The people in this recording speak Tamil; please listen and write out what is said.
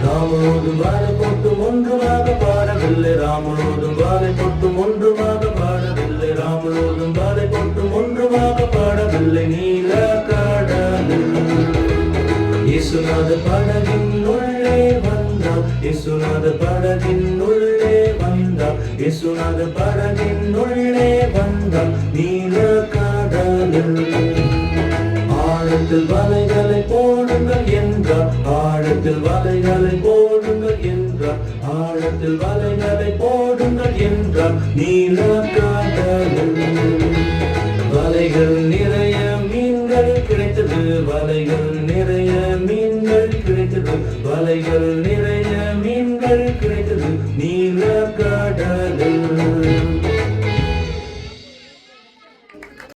ராமரோதும் வாழை கொட்டும் ஒன்றுமாக பாடவில்லை, ராமரோதும் வாழை கொட்டும் ஒன்றுமாக பாடவில்லை, ராமரோதும் வாழை கொட்டும் ஒன்றுமாக பாடவில்லை. நீல கடலில் இயேசுநாதர் படகின் உள்ளே வந்தார், இயேசுநாதர் படகின் உள்ளே வந்தார், இயேசுநாதர் படகின் உள்ளே வந்தார். நீல கடலில் ஆழத்தில் வலைகளை போடுங்கள் என்றார், ஆழத்தில் வலைகளை போடுங்கள் என்றார், ஆழத்தில் வலைகளை போடுங்கள் என்றார். நீல கடலில் வலைகள் நிறைய மீன்கள் கிடைத்தது, வலைகள் நிறைய மீன்கள் கிடைத்தது, வலைகள் நிறைய மீன்கள் கிடைத்தது. நீல கடலில்